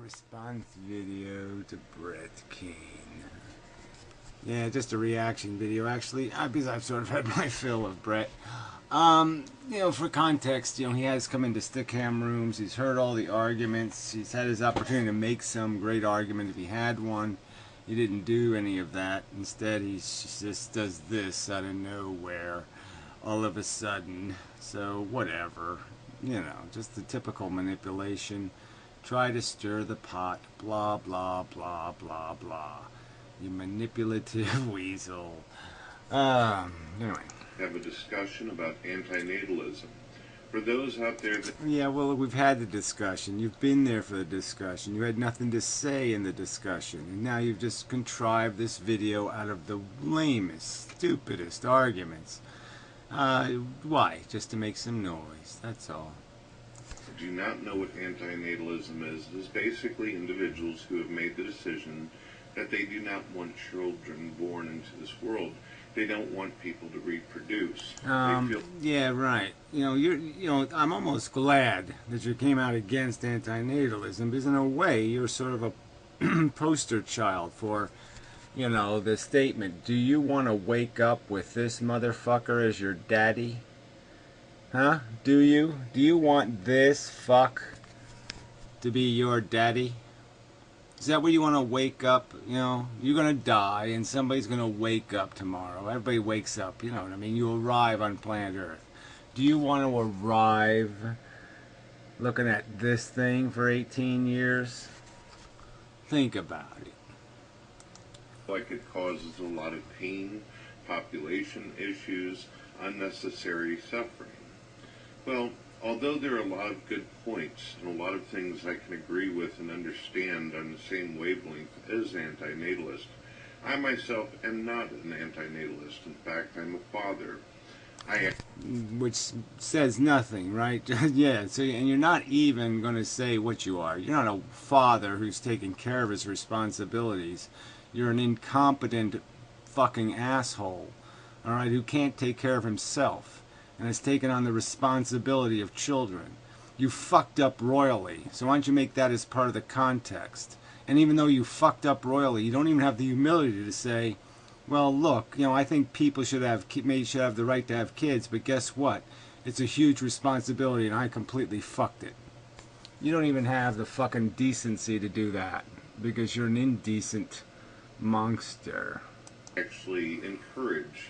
response video to brettkeane. Yeah, just a reaction video, actually, because I've sort of had my fill of Brett. For context, he has come into stick-ham rooms, he's heard all the arguments, he's had his opportunity to make some great argument if he had one. He didn't do any of that. Instead, he just does this out of nowhere, all of a sudden. So, whatever. Just the typical manipulation. Try to stir the pot, blah, blah, blah, blah, blah. You manipulative weasel. Anyway. Have a discussion about antinatalism. For those out there that... Yeah, well, we've had the discussion. You've been there for the discussion. You had nothing to say in the discussion. And now you've just contrived this video out of the lamest, stupidest arguments. Why? Just to make some noise. That's all. Do not know what antinatalism is. It is basically individuals who have made the decision that they do not want children born into this world. They don't want people to reproduce. Yeah, right. I'm almost glad that you came out against antinatalism, because in a way you're sort of a poster child for, the statement, do you want to wake up with this motherfucker as your daddy? Huh? Do you? Do you want this fuck to be your daddy? Is that where you want to wake up? You're going to die and somebody's going to wake up tomorrow. Everybody wakes up, you know what I mean? You arrive on planet Earth. Do you want to arrive looking at this thing for 18 years? Think about it. Like it causes a lot of pain, population issues, unnecessary suffering. Well, although there are a lot of good points and a lot of things I can agree with and understand on the same wavelength as antinatalist, I myself am not an antinatalist. In fact, I'm a father. Which says nothing, right? Yeah, so, and you're not even going to say what you are. You're not a father who's taking care of his responsibilities. You're an incompetent fucking asshole, all right, who can't take care of himself and has taken on the responsibility of children. You fucked up royally, so why don't you make that as part of the context? And even though you fucked up royally, you don't even have the humility to say, well, look, I think people should have the right to have kids, but guess what? It's a huge responsibility, and I completely fucked it. You don't even have the fucking decency to do that, because you're an indecent monster. Actually encourage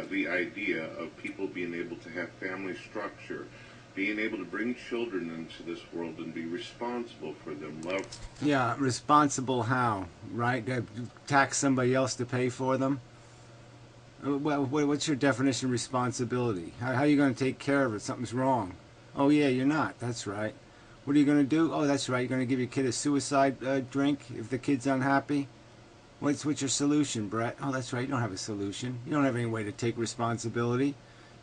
the idea of people being able to have family structure, being able to bring children into this world and be responsible for them. Love. Yeah, responsible how? Right? Tax somebody else to pay for them? Well, what's your definition of responsibility? How are you going to take care of it? Something's wrong. Oh, yeah, you're not. That's right. What are you going to do? Oh, that's right. You're going to give your kid a suicide drink if the kid's unhappy? What's your solution, Brett? Oh, that's right. You don't have a solution. You don't have any way to take responsibility.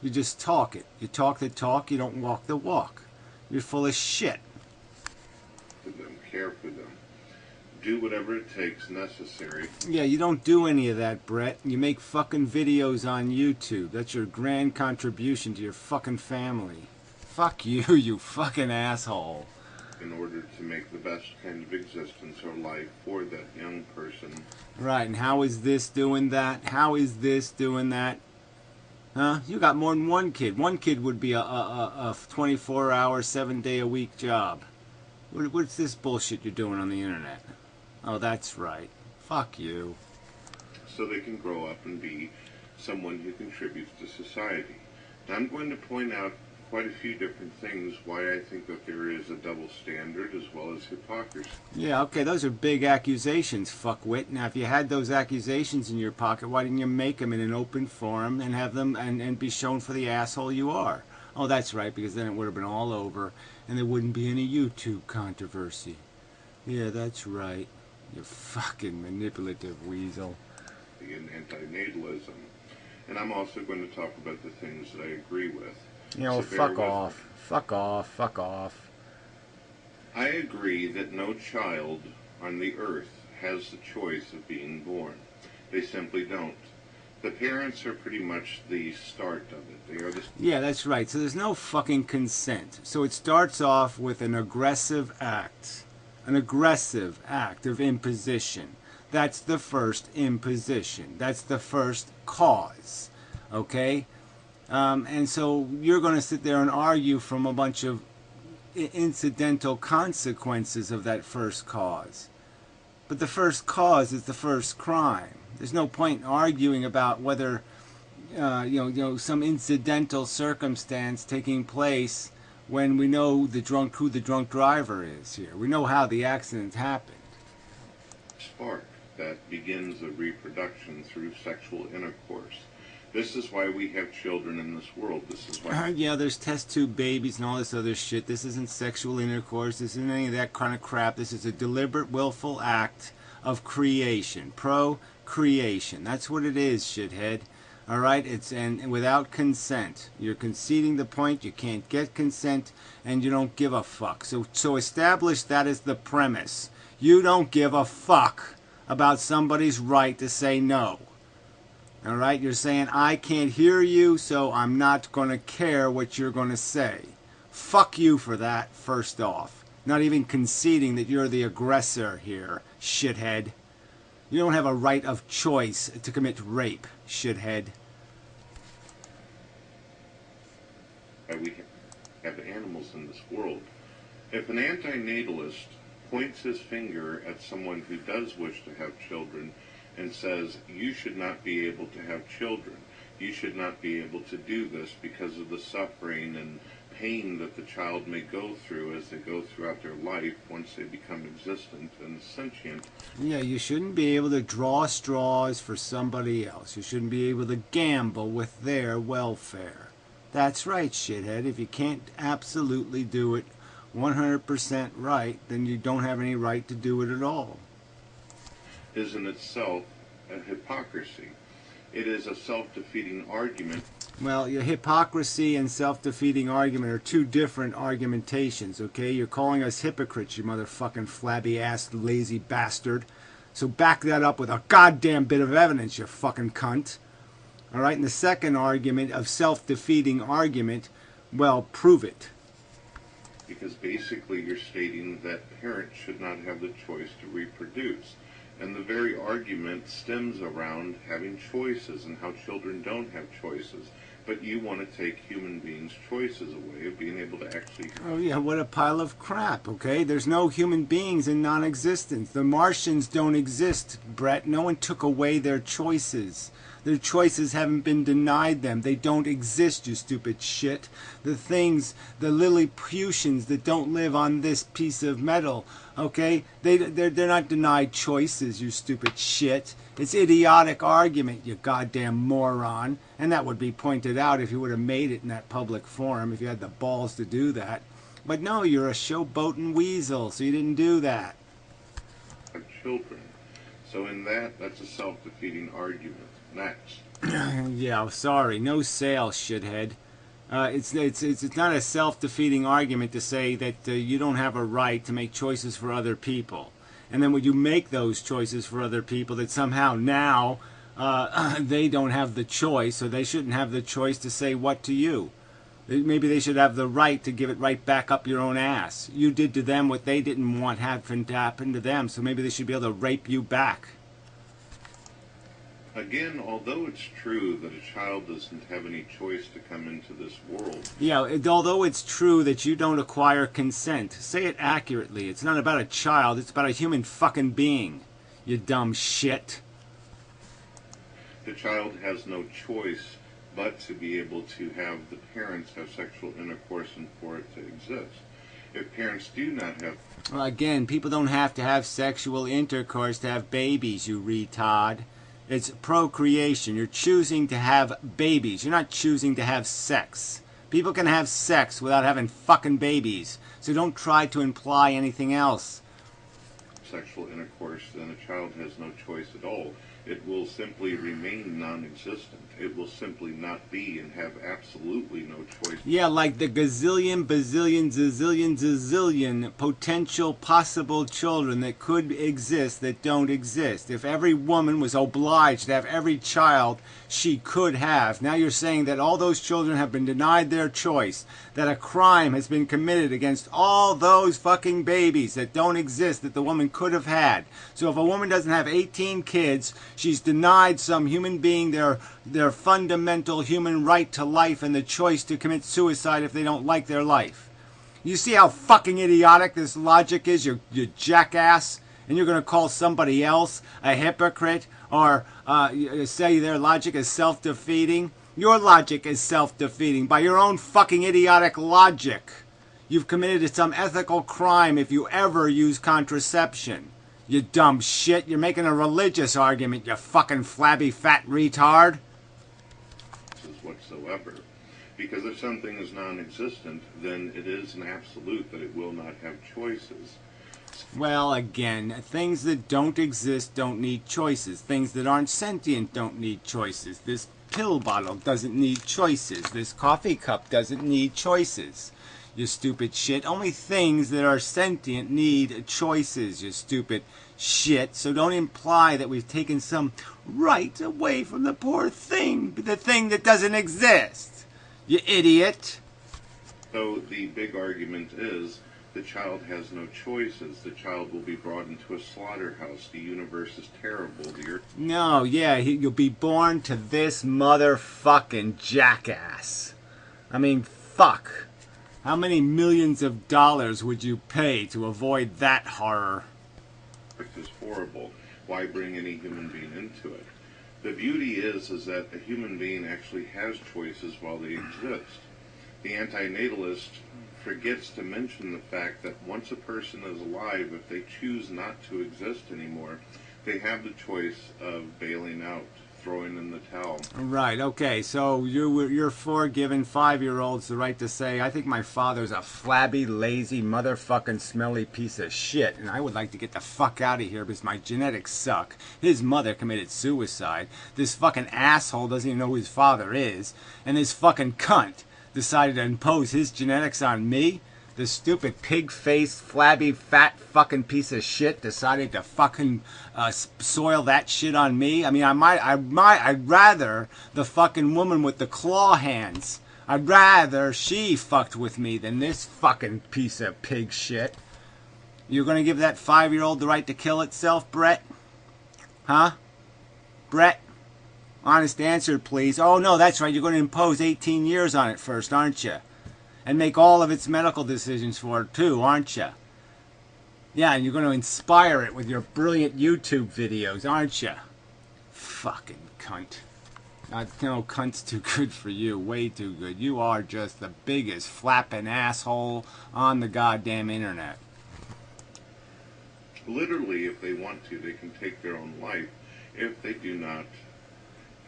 You just talk it. You talk the talk. You don't walk the walk. You're full of shit. For them, care for them. Do whatever it takes necessary. Yeah, you don't do any of that, Brett. You make fucking videos on YouTube. That's your grand contribution to your fucking family. Fuck you, you fucking asshole. In order to make the best kind of existence or life for that young person. Right, and how is this doing that? How is this doing that? Huh? You got more than one kid. One kid would be a 24-hour, 7-day-a-week job. What's this bullshit you're doing on the internet? Oh, that's right. Fuck you. So they can grow up and be someone who contributes to society. Now, I'm going to point out quite a few different things why I think that there is a double standard as well as hypocrisy. Yeah, okay, those are big accusations, fuckwit. Now, if you had those accusations in your pocket, why didn't you make them in an open forum and have them and be shown for the asshole you are? Oh, that's right, because then it would have been all over and there wouldn't be any YouTube controversy. Yeah, that's right. You fucking manipulative weasel. In antinatalism. And I'm also going to talk about the things that I agree with. So fuck off. Fuck off. Fuck off. I agree that no child on the earth has the choice of being born. They simply don't. The parents are pretty much the start of it. They are the... Yeah, that's right. So there's no fucking consent. So it starts off with an aggressive act an aggressive act of imposition. That's the first imposition. That's the first cause. Okay? And so you're going to sit there and argue from a bunch of incidental consequences of that first cause. But the first cause is the first crime. There's no point in arguing about whether some incidental circumstance taking place when we know who the drunk driver is here. We know how the accident happened. Spark that begins the reproduction through sexual intercourse. This is why we have children in this world. This is why. Yeah, there's test tube babies and all this other shit. This isn't sexual intercourse. This isn't any of that kind of crap. This is a deliberate, willful act of creation. Procreation. That's what it is, shithead. All right? And without consent. You're conceding the point. You can't get consent, and you don't give a fuck. So establish that as the premise. You don't give a fuck about somebody's right to say no. All right, you're saying, I can't hear you, so I'm not going to care what you're going to say. Fuck you for that, first off. Not even conceding that you're the aggressor here, shithead. You don't have a right of choice to commit rape, shithead. We have animals in this world. If an antinatalist points his finger at someone who does wish to have children and says, you should not be able to have children. You should not be able to do this because of the suffering and pain that the child may go through as they go throughout their life once they become existent and sentient. Yeah, you shouldn't be able to draw straws for somebody else. You shouldn't be able to gamble with their welfare. That's right, shithead. If you can't absolutely do it 100% right, then you don't have any right to do it at all. Is in itself a hypocrisy. It is a self-defeating argument. Well, your hypocrisy and self-defeating argument are two different argumentations, okay? You're calling us hypocrites, you motherfucking flabby-ass lazy bastard. So back that up with a goddamn bit of evidence, you fucking cunt. All right, and the second argument of self-defeating argument, well, prove it. Because basically you're stating that parents should not have the choice to reproduce. And the very argument stems around having choices and how children don't have choices. But you want to take human beings' choices away of being able to actually... Oh yeah, what a pile of crap, okay? There's no human beings in non-existence. The Martians don't exist, Brett. No one took away their choices. Their choices haven't been denied them. They don't exist, you stupid shit. The things, the Lilliputians that don't live on this piece of metal, okay? They're not denied choices, you stupid shit. It's idiotic argument, you goddamn moron. And that would be pointed out if you would have made it in that public forum, if you had the balls to do that. But no, you're a showboating weasel, so you didn't do that. Children. So in that's a self-defeating argument. Next. Yeah, sorry. No sale, shithead. It's not a self-defeating argument to say that you don't have a right to make choices for other people. And then when you make those choices for other people, that somehow now they don't have the choice, or they shouldn't have the choice to say what to you. Maybe they should have the right to give it right back up your own ass. You did to them what they didn't want happen to happen to them, so maybe they should be able to rape you back. Again, although it's true that a child doesn't have any choice to come into this world. Yeah, although it's true that you don't acquire consent, say it accurately. It's not about a child, it's about a human fucking being. You dumb shit. The child has no choice but to be able to have the parents have sexual intercourse and for it to exist. If parents do not have... Well, again, people don't have to have sexual intercourse to have babies, you retard. It's procreation. You're choosing to have babies. You're not choosing to have sex. People can have sex without having fucking babies. So don't try to imply anything else. Sexual intercourse, then a child has no choice at all. It will simply remain non-existent. It will simply not be and have absolutely no choice. Yeah, like the gazillion, bazillion, zillion, zillion potential possible children that could exist that don't exist. If every woman was obliged to have every child she could have, now you're saying that all those children have been denied their choice, that a crime has been committed against all those fucking babies that don't exist that the woman could have had. So if a woman doesn't have 18 kids, she's denied some human being their fundamental human right to life and the choice to commit suicide if they don't like their life. You see how fucking idiotic this logic is, you jackass? And you're going to call somebody else a hypocrite or say their logic is self-defeating? Your logic is self-defeating by your own fucking idiotic logic. You've committed some ethical crime if you ever use contraception. You dumb shit. You're making a religious argument, you fucking flabby fat retard. Whatsoever. Because if something is non-existent, then it is an absolute that it will not have choices. Well, again, things that don't exist don't need choices. Things that aren't sentient don't need choices. This pill bottle doesn't need choices. This coffee cup doesn't need choices. You stupid shit. Only things that are sentient need choices, you stupid shit. So don't imply that we've taken some right away from the poor thing, the thing that doesn't exist. You idiot. So the big argument is the child has no choices. The child will be brought into a slaughterhouse. The universe is terrible. No, yeah, you'll be born to this motherfucking jackass. I mean, fuck. How many millions of dollars would you pay to avoid that horror? It is horrible. Why bring any human being into it? The beauty is that a human being actually has choices while they exist. The antinatalist forgets to mention the fact that once a person is alive, if they choose not to exist anymore, they have the choice of bailing out, throwing in the towel. Right, okay, so you're for giving 5-year-olds the right to say, I think my father's a flabby, lazy, motherfucking smelly piece of shit, and I would like to get the fuck out of here because my genetics suck. His mother committed suicide. This fucking asshole doesn't even know who his father is, and this fucking cunt decided to impose his genetics on me. The stupid pig-faced, flabby, fat fucking piece of shit decided to fucking soil that shit on me. I mean, I'd rather the fucking woman with the claw hands. I'd rather she fucked with me than this fucking piece of pig shit. You're gonna give that 5-year-old the right to kill itself, Brett? Huh? Brett? Honest answer, please. Oh, no, that's right. You're going to impose 18 years on it first, aren't you? And make all of its medical decisions for it, too, aren't you? Yeah, and you're going to inspire it with your brilliant YouTube videos, aren't you? Fucking cunt. No, cunt's too good for you. Way too good. You are just the biggest flapping asshole on the goddamn internet. Literally, if they want to, they can take their own life if they do not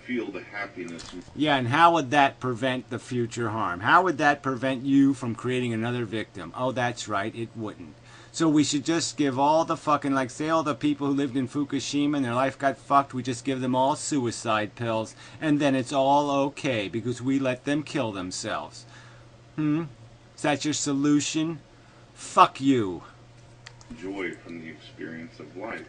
feel the happiness. Yeah, and how would that prevent the future harm? How would that prevent you from creating another victim? Oh, that's right, it wouldn't. So we should just give all the fucking, like, say all the people who lived in Fukushima and their life got fucked, we just give them all suicide pills, and then it's all okay because we let them kill themselves. Is that your solution? Fuck you. Joy from the experience of life.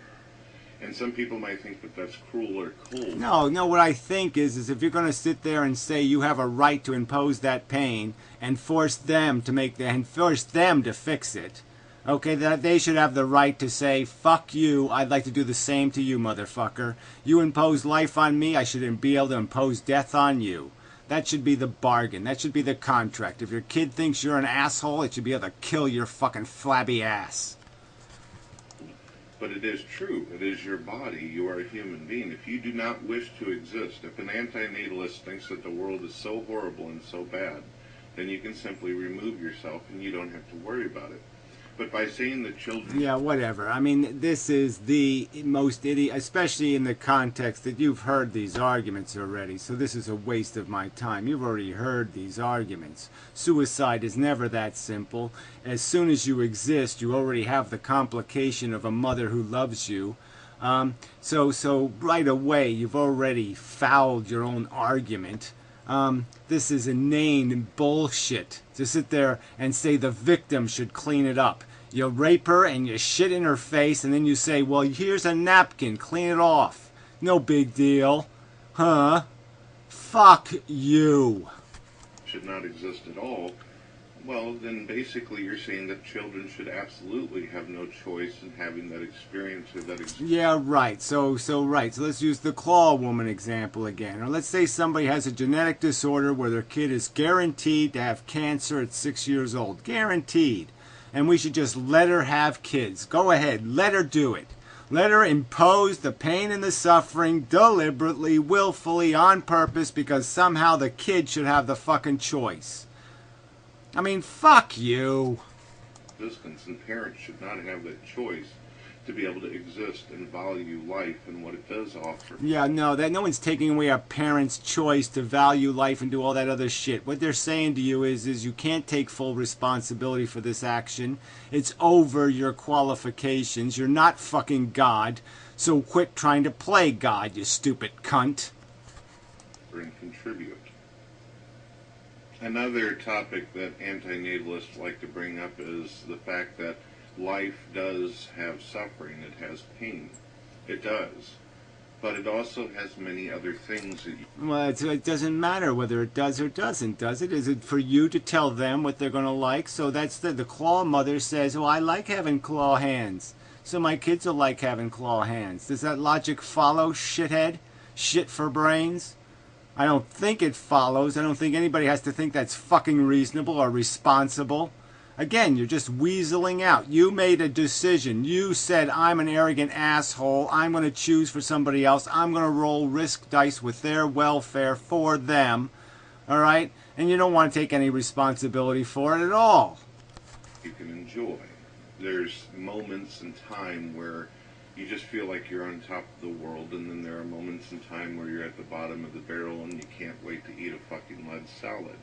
And some people might think that that's cruel or cold. No, what I think is if you're going to sit there and say you have a right to impose that pain and force them to fix it, okay, that they should have the right to say, fuck you, I'd like to do the same to you, motherfucker. You impose life on me, I should be able to impose death on you. That should be the bargain. That should be the contract. If your kid thinks you're an asshole, it should be able to kill your fucking flabby ass. But it is true. It is your body. You are a human being. If you do not wish to exist, if an antinatalist thinks that the world is so horrible and so bad, then you can simply remove yourself and you don't have to worry about it. But by saying that children... Yeah, whatever. I mean, this is the most idiot, especially in the context that you've heard these arguments already. So this is a waste of my time. You've already heard these arguments. Suicide is never that simple. As soon as you exist, you already have the complication of a mother who loves you. So right away, you've already fouled your own argument. This is inane bullshit to sit there and say the victim should clean it up. You rape her and you shit in her face, and then you say, well, here's a napkin, clean it off. No big deal. Huh? Fuck you. Should not exist at all. Well, then basically you're saying that children should absolutely have no choice in having that experience or that experience. Yeah, right. So let's use the claw woman example again. Or let's say somebody has a genetic disorder where their kid is guaranteed to have cancer at 6 years old. Guaranteed. And we should just let her have kids. Go ahead. Let her do it. Let her impose the pain and the suffering deliberately, willfully, on purpose, because somehow the kid should have the fucking choice. I mean, fuck you. Existence, and parents should not have that choice to be able to exist and value life and what it does offer. Yeah, no one's taking away a parent's choice to value life and do all that other shit. What they're saying to you is you can't take full responsibility for this action. It's over your qualifications. You're not fucking God. So quit trying to play God, you stupid cunt. And contribute. Another topic that antinatalists like to bring up is the fact that life does have suffering. It has pain. It does. But it also has many other things that you... Well, it doesn't matter whether it does or doesn't, does it? Is it for you to tell them what they're going to like? So that's the claw mother says, oh, I like having claw hands. So my kids will like having claw hands. Does that logic follow, shithead? Shit for brains? I don't think it follows. I don't think anybody has to think that's fucking reasonable or responsible. Again, you're just weaseling out. You made a decision. You said, I'm an arrogant asshole. I'm going to choose for somebody else. I'm going to roll risk dice with their welfare for them. All right? And you don't want to take any responsibility for it at all. You can enjoy. There's moments in time where you just feel like you're on top of the world, and then there are moments in time where you're at the bottom of the barrel and you can't wait to eat a fucking lead salad.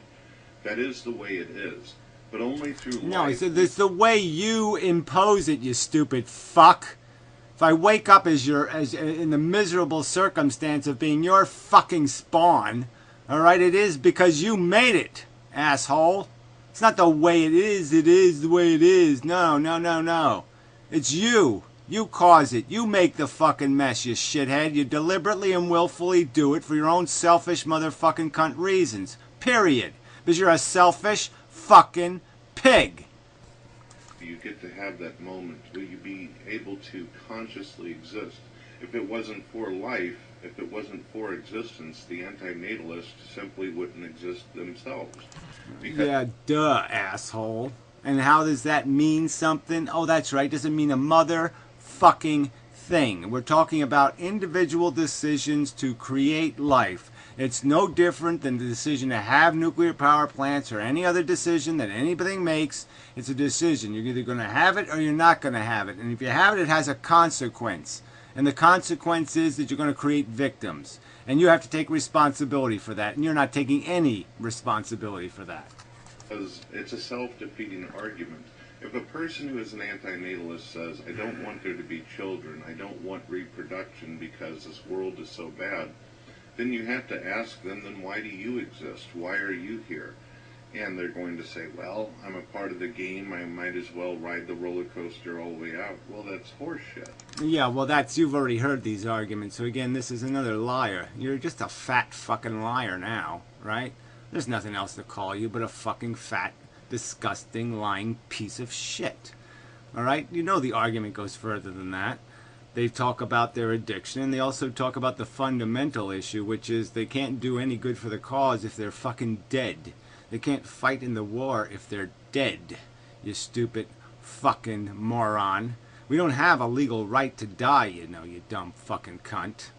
That is the way it is. But only through No, life... it's the way you impose it, you stupid fuck. If I wake up as in the miserable circumstance of being your fucking spawn, all right, it is because you made it, asshole. It's not the way it is the way it is. No. It's you. You cause it. You make the fucking mess, you shithead. You deliberately and willfully do it for your own selfish motherfucking cunt reasons. Period. Because you're a selfish fucking pig. You get to have that moment. Will you be able to consciously exist? If it wasn't for life, if it wasn't for existence, the anti-natalists simply wouldn't exist themselves. Yeah, duh, asshole. And how does that mean something? Oh, that's right. Doesn't mean a motherfucking thing. We're talking about individual decisions to create life. It's no different than the decision to have nuclear power plants or any other decision that anybody makes. It's a decision. You're either going to have it or you're not going to have it. And if you have it, it has a consequence. And the consequence is that you're going to create victims. And you have to take responsibility for that. And you're not taking any responsibility for that. Because it's a self-defeating argument. If a person who is an antinatalist says, I don't want there to be children, I don't want reproduction because this world is so bad, then you have to ask them, then why do you exist? Why are you here? And they're going to say, well, I'm a part of the game, I might as well ride the roller coaster all the way out. Well, that's horseshit. Yeah, well, you've already heard these arguments. So again, this is another liar. You're just a fat fucking liar now, right? There's nothing else to call you but a fucking fat, disgusting, lying piece of shit. All right? You know the argument goes further than that. They talk about their addiction, and they also talk about the fundamental issue, which is they can't do any good for the cause if they're fucking dead. They can't fight in the war if they're dead, you stupid fucking moron. We don't have a legal right to die, you know, you dumb fucking cunt.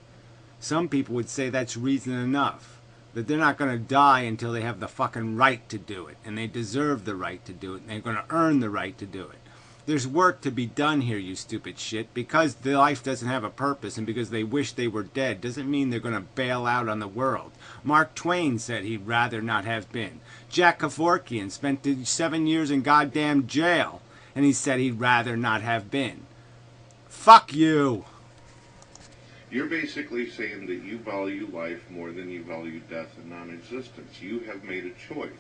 Some people would say that's reason enough, that they're not going to die until they have the fucking right to do it, and they deserve the right to do it, and they're going to earn the right to do it. There's work to be done here, you stupid shit. Because their life doesn't have a purpose and because they wish they were dead doesn't mean they're going to bail out on the world. Mark Twain said he'd rather not have been. Jack Kevorkian spent 7 years in goddamn jail and he said he'd rather not have been. Fuck you. You're basically saying that you value life more than you value death and non-existence. You have made a choice.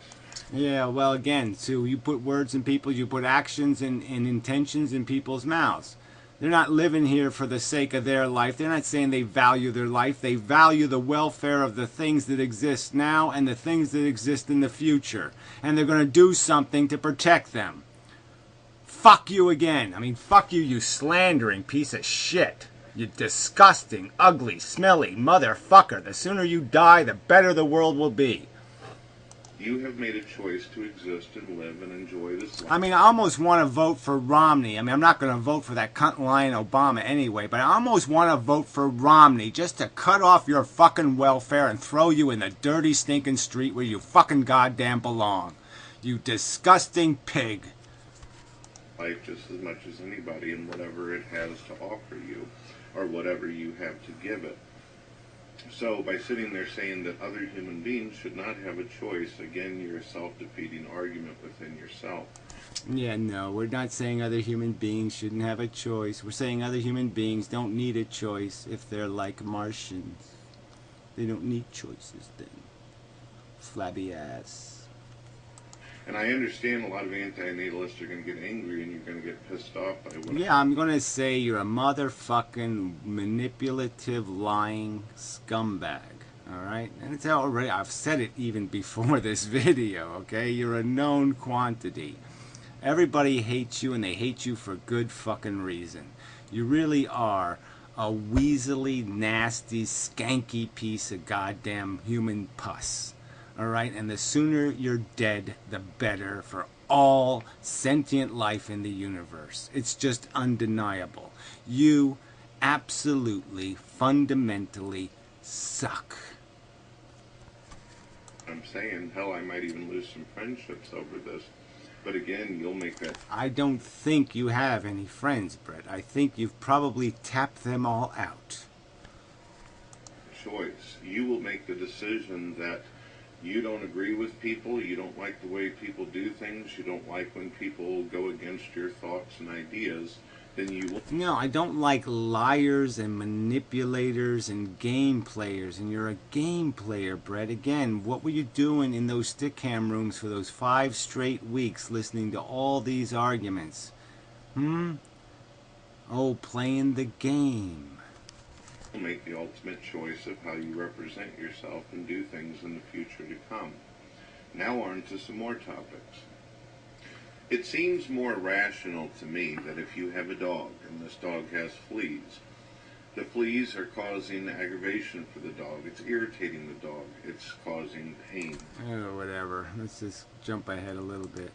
Yeah, well, again, so you put words in people, you put actions and intentions in people's mouths. They're not living here for the sake of their life. They're not saying they value their life. They value the welfare of the things that exist now and the things that exist in the future. And they're going to do something to protect them. Fuck you again. I mean, fuck you, you slandering piece of shit. You disgusting, ugly, smelly motherfucker. The sooner you die, the better the world will be. You have made a choice to exist and live and enjoy this life. I mean, I almost want to vote for Romney. I mean, I'm not going to vote for that cunt lying Obama anyway, but I almost want to vote for Romney just to cut off your fucking welfare and throw you in the dirty, stinking street where you fucking goddamn belong. You disgusting pig. Life just as much as anybody and whatever it has to offer you or whatever you have to give it. So by sitting there saying that other human beings should not have a choice, again, you're a self-defeating argument within yourself. Yeah, no, we're not saying other human beings shouldn't have a choice. We're saying other human beings don't need a choice if they're like Martians. They don't need choices then. Flabby ass. And I understand a lot of anti-natalists are going to get angry and you're going to get pissed off by what. Yeah, I'm going to say you're a motherfucking manipulative, lying scumbag. Alright? And it's already, I've said it even before this video, okay? You're a known quantity. Everybody hates you and they hate you for good fucking reason. You really are a weaselly, nasty, skanky piece of goddamn human pus. Alright, and the sooner you're dead, the better for all sentient life in the universe. It's just undeniable. You absolutely, fundamentally suck. I'm saying, hell, I might even lose some friendships over this. But again, you'll make that. I don't think you have any friends, Brett. I think you've probably tapped them all out. Choice. You will make the decision that you don't agree with people, you don't like the way people do things, you don't like when people go against your thoughts and ideas, then you will. No, I don't like liars and manipulators and game players, and you're a game player, Brett. Again, what were you doing in those stick cam rooms for those 5 straight weeks listening to all these arguments? Oh, playing the game. Make the ultimate choice of how you represent yourself and do things in the future to come. Now on to some more topics. It seems more rational to me that if you have a dog and this dog has fleas, the fleas are causing aggravation for the dog. It's irritating the dog. It's causing pain. Oh, whatever. Let's just jump ahead a little bit.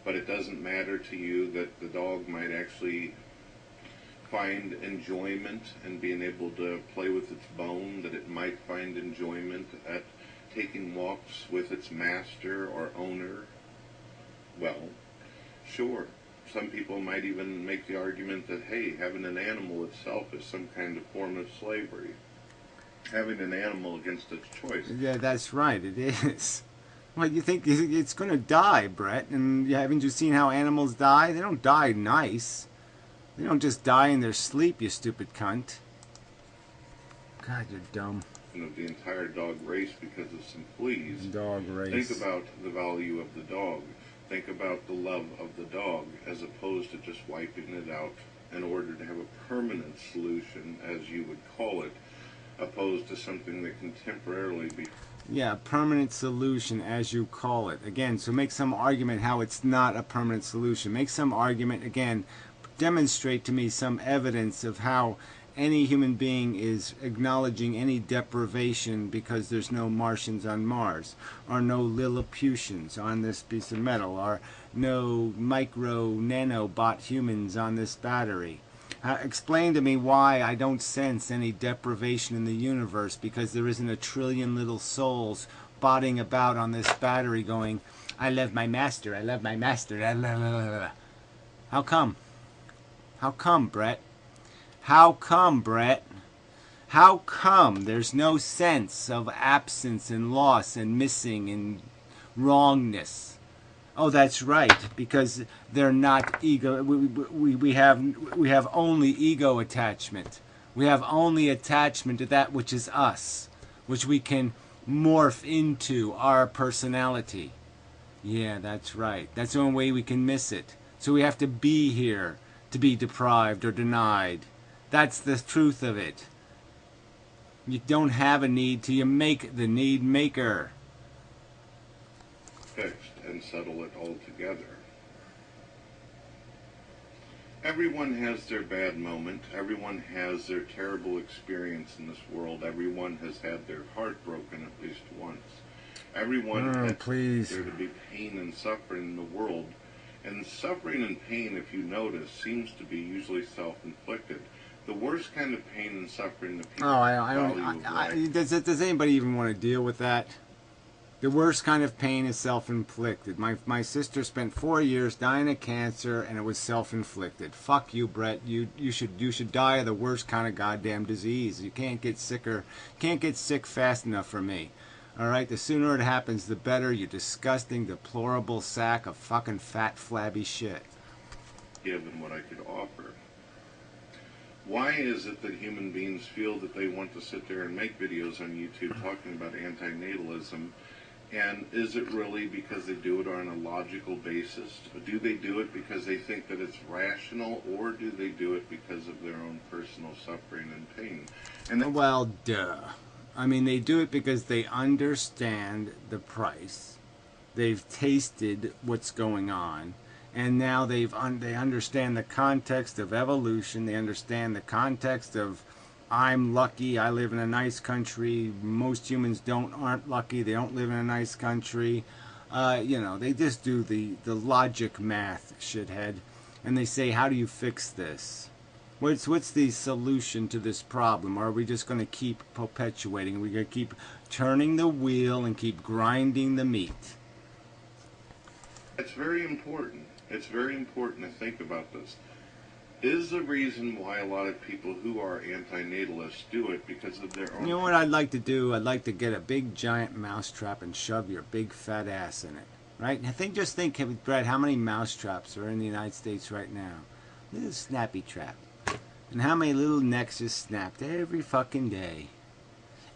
But it doesn't matter to you that the dog might actually find enjoyment in being able to play with its bone, that it might find enjoyment at taking walks with its master or owner. Well, sure. Some people might even make the argument that, hey, having an animal itself is some kind of form of slavery. Having an animal against its choice. Yeah, that's right, it is. Well, you think it's going to die, Brett, and haven't you seen how animals die? They don't die nice. They don't just die in their sleep, you stupid cunt. God, you're dumb. Of the entire dog race because of some fleas. Dog race. Think about the value of the dog. Think about the love of the dog as opposed to just wiping it out in order to have a permanent solution, as you would call it, opposed to something that can temporarily be. Yeah, permanent solution, as you call it. Again, so make some argument how it's not a permanent solution. Make some argument, again, demonstrate to me some evidence of how any human being is acknowledging any deprivation because there's no Martians on Mars, or no Lilliputians on this piece of metal, or no nanobot humans on this battery. Explain to me why I don't sense any deprivation in the universe because there isn't a trillion little souls botting about on this battery going, I love my master, I love my master. How come? How come, Brett? How come, Brett? How come there's no sense of absence and loss and missing and wrongness? Oh, that's right, because they're not ego. We have only ego attachment. We have only attachment to that which is us, which we can morph into our personality. Yeah, that's right. That's the only way we can miss it. So we have to be here to be deprived or denied. That's the truth of it. You don't have a need till you make the need maker. Fixed and settle it altogether. Everyone has their bad moment. Everyone has their terrible experience in this world. Everyone has had their heart broken at least once. Everyone has Please. there to be pain and suffering in the world. And suffering and pain, if you notice, seems to be usually self-inflicted. The worst kind of pain and suffering that people value of life. Does anybody even want to deal with that? The worst kind of pain is self-inflicted. My sister spent 4 years dying of cancer, and it was self-inflicted. Fuck you, Brett. You should die of the worst kind of goddamn disease. You can't get sick fast enough for me. All right, the sooner it happens, the better. You disgusting, deplorable sack of fucking fat, flabby shit. Given what I could offer. Why is it that human beings feel that they want to sit there and make videos on YouTube talking about antinatalism? And is it really because they do it on a logical basis? Do they do it because they think that it's rational, or do they do it because of their own personal suffering and pain? And well, duh. I mean, they do it because they understand the price. They've tasted what's going on, and now they understand the context of evolution. They understand the context of I'm lucky, I live in a nice country. Most humans aren't lucky, they don't live in a nice country. They just do the logic math, shithead. And they say, how do you fix this? What's the solution to this problem? Or are we just going to keep perpetuating? We're going to keep turning the wheel and keep grinding the meat. it's very important. It's very important to think about this. Is the reason why a lot of people who are antinatalists do it because of their own... You know what I'd like to do? I'd like to get a big giant mousetrap and shove your big fat ass in it. Right? Just think, Brett, how many mousetraps are in the United States right now? Little snappy trap. And how many little necks is snapped every fucking day?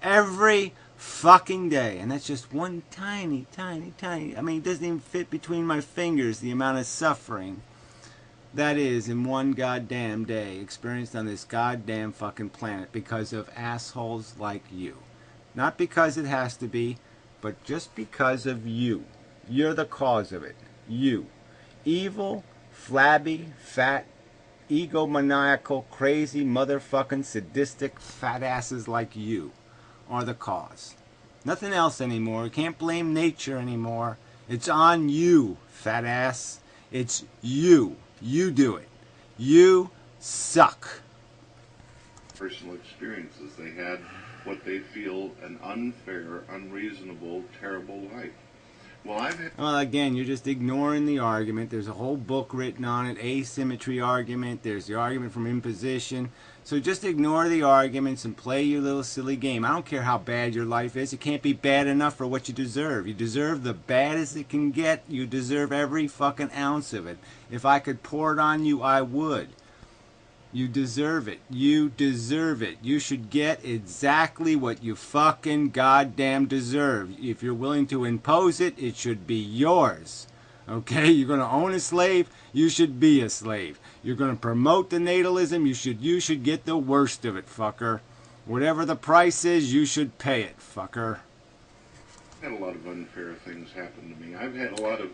Every fucking day. And that's just one tiny, tiny, tiny... I mean, it doesn't even fit between my fingers, the amount of suffering that is in one goddamn day experienced on this goddamn fucking planet because of assholes like you. Not because it has to be, but just because of you. You're the cause of it. You. Evil, flabby, fat, egomaniacal, crazy, motherfucking, sadistic fat asses like you are the cause. Nothing else anymore. You can't blame nature anymore. It's on you, fat ass. It's you. You do it. You suck. Personal experiences. They had what they feel an unfair, unreasonable, terrible life. Well, again, you're just ignoring the argument. There's a whole book written on it, asymmetry argument. There's the argument from imposition. So just ignore the arguments and play your little silly game. I don't care how bad your life is. It can't be bad enough for what you deserve. You deserve the baddest it can get. You deserve every fucking ounce of it. If I could pour it on you, I would. You deserve it. You deserve it. You should get exactly what you fucking goddamn deserve. If you're willing to impose it, it should be yours. Okay? You're going to own a slave, you should be a slave. You're going to promote the natalism, you should get the worst of it, fucker. Whatever the price is, you should pay it, fucker. I've had a lot of unfair things happen to me. I've had a lot of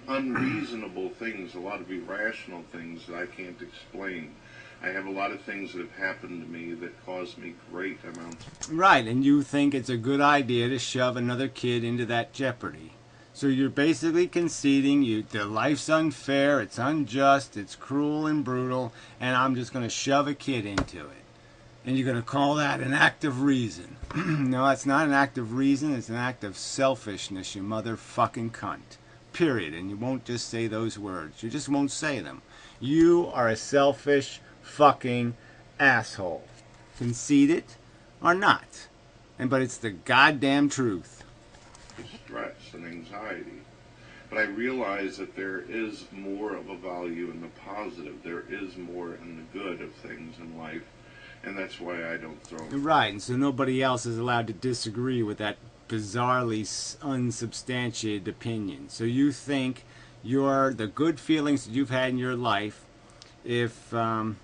unreasonable things, a lot of irrational things that I can't explain. I have a lot of things that have happened to me that cause me great amounts. Right, and you think it's a good idea to shove another kid into that jeopardy. So you're basically conceding the life's unfair, it's unjust, it's cruel and brutal, and I'm just going to shove a kid into it. And you're going to call that an act of reason. No, it's not an act of reason, it's an act of selfishness, you motherfucking cunt. Period. And you won't just say those words. You just won't say them. You are a selfish fucking asshole. Concede it or not. But it's the goddamn truth. Stress and anxiety. But I realize that there is more of a value in the positive. There is more in the good of things in life, and that's why I don't throw them. Right, and so nobody else is allowed to disagree with that bizarrely unsubstantiated opinion. So you think the good feelings that you've had in your life, if they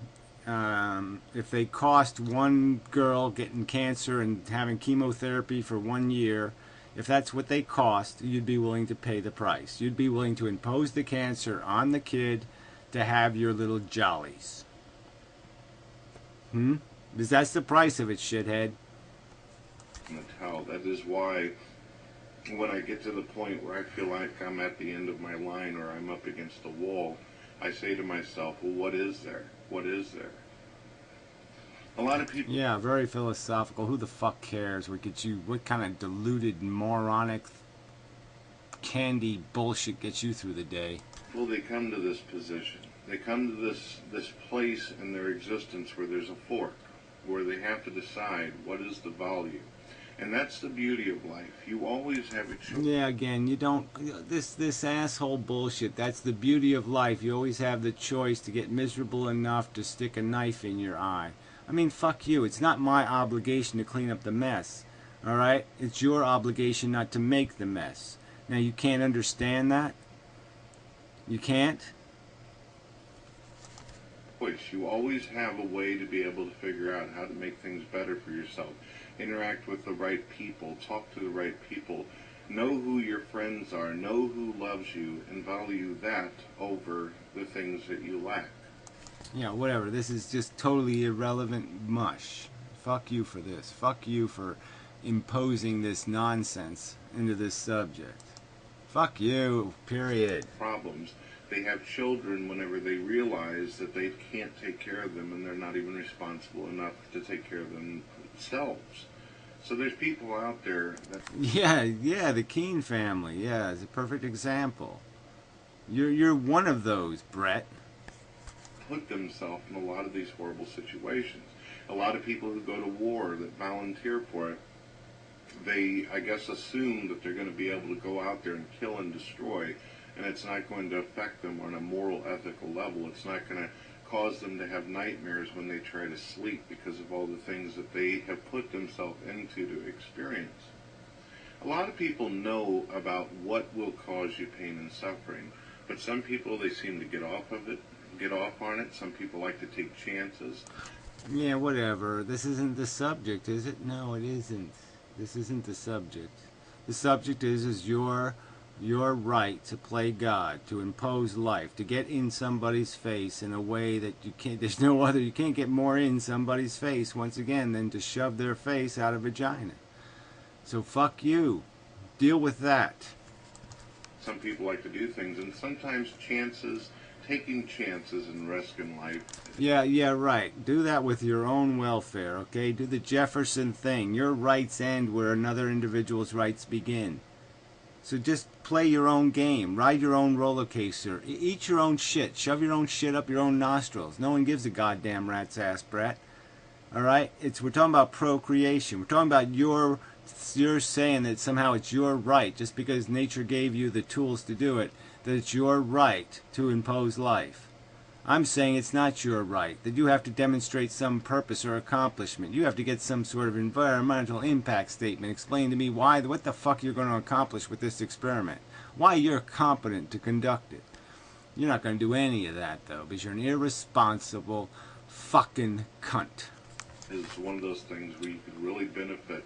cost one girl getting cancer and having chemotherapy for 1 year, if that's what they cost, you'd be willing to pay the price. You'd be willing to impose the cancer on the kid to have your little jollies. Because that's the price of it, shithead. That is why when I get to the point where I feel like I'm at the end of my line or I'm up against the wall, I say to myself, well, what is there? What is there? A lot of people... Yeah, very philosophical. Who the fuck cares? What kind of deluded, moronic, candy bullshit gets you through the day? Well, they come to this position. They come to this place in their existence where there's a fork, where they have to decide what is the value. And that's the beauty of life. You always have a choice. Yeah, again, you don't... This asshole bullshit, that's the beauty of life. You always have the choice to get miserable enough to stick a knife in your eye. I mean, fuck you. It's not my obligation to clean up the mess. Alright? It's your obligation not to make the mess. Now, you can't understand that? You can't? You always have a way to be able to figure out how to make things better for yourself. Interact with the right people. Talk to the right people. Know who your friends are. Know who loves you. And value that over the things that you lack. Yeah, whatever. This is just totally irrelevant mush. Fuck you for this. Fuck you for imposing this nonsense into this subject. Fuck you, period. Problems. They have children whenever they realize that they can't take care of them and they're not even responsible enough to take care of themselves. So there's people out there that... Yeah, the Keane family. Yeah, it's a perfect example. You're one of those, Brett. Put themselves in a lot of these horrible situations. A lot of people who go to war that volunteer for it, they, I guess, assume that they're going to be able to go out there and kill and destroy, and it's not going to affect them on a moral, ethical level. It's not going to cause them to have nightmares when they try to sleep because of all the things that they have put themselves into to experience. A lot of people know about what will cause you pain and suffering, but some people, they seem to get off on it. Some people like to take chances. Yeah, whatever. This isn't the subject, is it? No, it isn't. This isn't the subject. The subject is your right to play God, to impose life, to get in somebody's face in a way that you can't, you can't get more in somebody's face, once again, than to shove their face out of vagina. So fuck you. Deal with that. Some people like to do things, and sometimes taking chances and risk in life. Yeah, right. Do that with your own welfare, okay? Do the Jefferson thing. Your rights end where another individual's rights begin. So just play your own game. Ride your own roller coaster. Eat your own shit. Shove your own shit up your own nostrils. No one gives a goddamn rat's ass, Brett. Alright? We're talking about procreation. We're talking about you're saying that somehow it's your right, just because nature gave you the tools to do it, that it's your right to impose life. I'm saying it's not your right, that you have to demonstrate some purpose or accomplishment. You have to get some sort of environmental impact statement. Explain to me what the fuck you're going to accomplish with this experiment. Why you're competent to conduct it. You're not going to do any of that, though, because you're an irresponsible fucking cunt. It's one of those things where you could really benefit,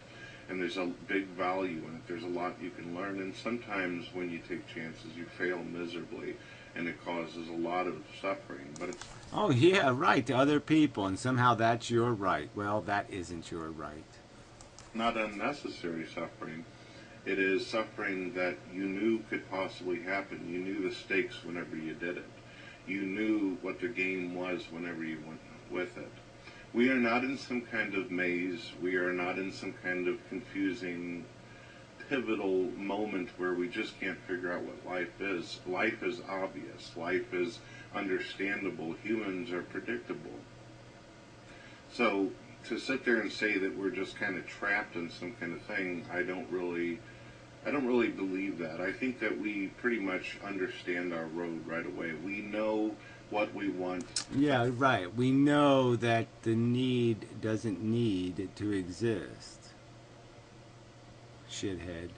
and there's a big value in it. There's a lot you can learn, and sometimes when you take chances, you fail miserably, and it causes a lot of suffering. But it's... Oh, yeah, right, to other people, and somehow that's your right. Well, that isn't your right. Not unnecessary suffering. It is suffering that you knew could possibly happen. You knew the stakes whenever you did it. You knew what the game was whenever you went with it. We are not in some kind of maze. We are not in some kind of confusing, pivotal moment where we just can't figure out what life is. Life is obvious. Life is understandable. Humans are predictable. So to sit there and say that we're just kind of trapped in some kind of thing, I don't really I don't really believe that. I think that we pretty much understand our road right away. We know what we want. Yeah, right. We know that the need doesn't need to exist. Shithead.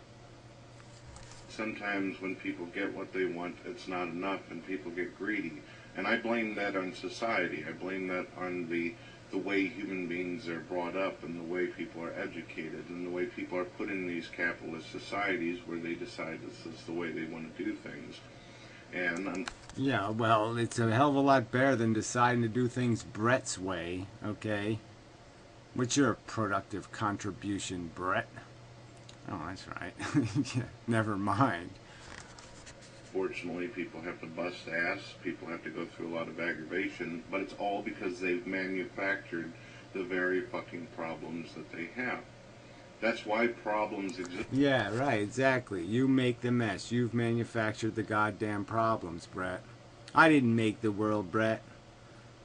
Sometimes when people get what they want, it's not enough, and people get greedy. And I blame that on society. I blame that on the way human beings are brought up, and the way people are educated, and the way people are put in these capitalist societies where they decide this is the way they want to do things. And Yeah, well, it's a hell of a lot better than deciding to do things Brett's way, okay? What's your productive contribution, Brett? Oh, that's right. Yeah, never mind. unfortunately, people have to bust ass, people have to go through a lot of aggravation, but it's all because they've manufactured the very fucking problems that they have. That's why problems exist. Yeah, right, exactly. You make the mess. You've manufactured the goddamn problems, Brett. I didn't make the world, Brett.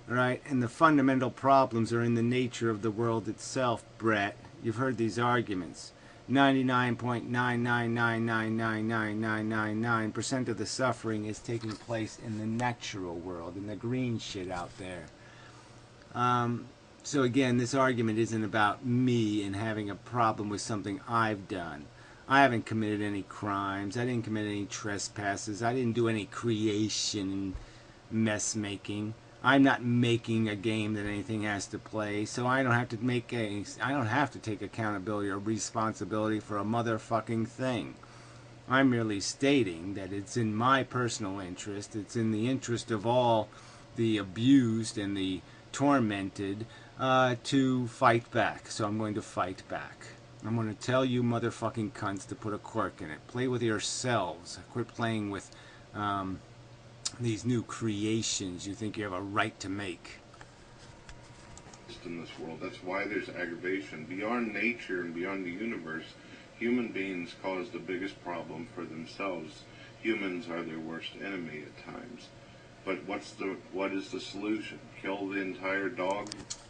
Right? And the fundamental problems are in the nature of the world itself, Brett. You've heard these arguments. 99.999999999% of the suffering is taking place in the natural world, in the green shit out there. So again, this argument isn't about me and having a problem with something I've done. I haven't committed any crimes. I didn't commit any trespasses. I didn't do any creation mess making. I'm not making a game that anything has to play, so I don't have to take accountability or responsibility for a motherfucking thing. I'm merely stating that it's in my personal interest, it's in the interest of all the abused and the tormented to fight back. So I'm going to fight back. I'm going to tell you motherfucking cunts to put a cork in it. Play with yourselves. Quit playing with these new creations you think you have a right to make. In this world, that's why there's aggravation. Beyond nature and beyond the universe, human beings cause the biggest problem for themselves. Humans are their worst enemy at times. But what is the solution? Kill the entire dog?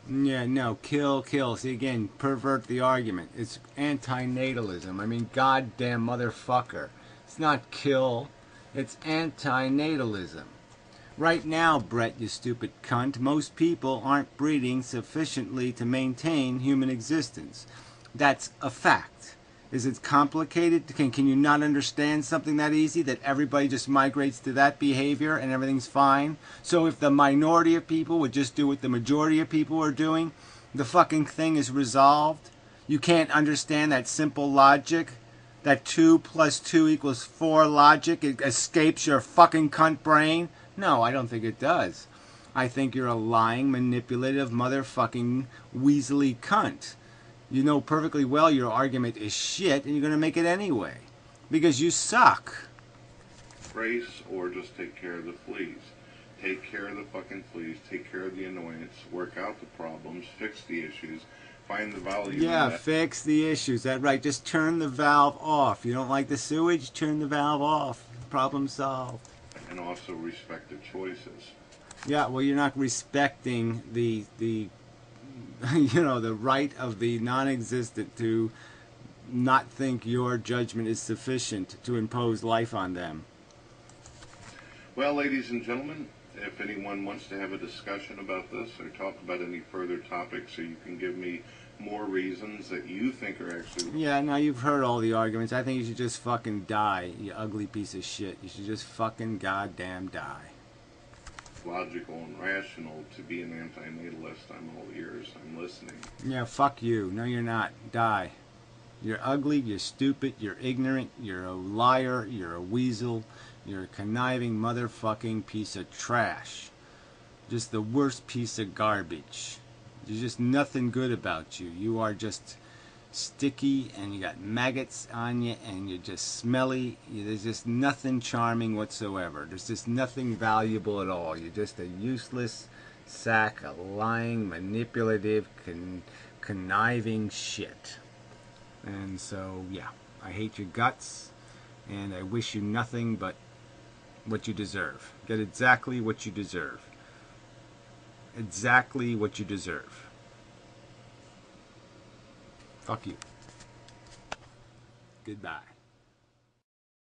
Yeah, no, kill. See, again, pervert the argument. It's anti-natalism. I mean, goddamn motherfucker. It's not kill. It's anti-natalism. Right now, Brett, you stupid cunt, most people aren't breeding sufficiently to maintain human existence. That's a fact. Is it complicated? Can you not understand something that easy? That everybody just migrates to that behavior and everything's fine? So if the minority of people would just do what the majority of people are doing, the fucking thing is resolved? You can't understand that simple logic? That 2 + 2 = 4 logic? It escapes your fucking cunt brain? No, I don't think it does. I think you're a lying, manipulative, motherfucking, weaselly cunt. You know perfectly well your argument is shit, and you're going to make it anyway. Because you suck. Brace or just take care of the fleas. Take care of the fucking fleas. Take care of the annoyance. Work out the problems. Fix the issues. Find the value in that. Fix the issues. That's right. Just turn the valve off. You don't like the sewage? Turn the valve off. Problem solved. And also respect the choices. Yeah, well, you're not respecting the the right of the non-existent to not think your judgment is sufficient to impose life on them. Well, ladies and gentlemen, if anyone wants to have a discussion about this or talk about any further topics, or you can give me more reasons that you think are actually... Yeah, now you've heard all the arguments. I think you should just fucking die, you ugly piece of shit. You should just fucking goddamn die. Logical and rational to be an anti-natalist. I'm all ears. I'm listening. Yeah, fuck you. No, you're not. Die. You're ugly, you're stupid, you're ignorant, you're a liar, you're a weasel, you're a conniving motherfucking piece of trash. Just the worst piece of garbage. There's just nothing good about you. You are just sticky, and you got maggots on you, and you're just smelly. There's just nothing charming whatsoever. There's just nothing valuable at all. You're just a useless sack of lying, manipulative, conniving shit. And so, yeah, I hate your guts, and I wish you nothing but what you deserve. Get exactly what you deserve. Exactly what you deserve. Fuck you. Goodbye.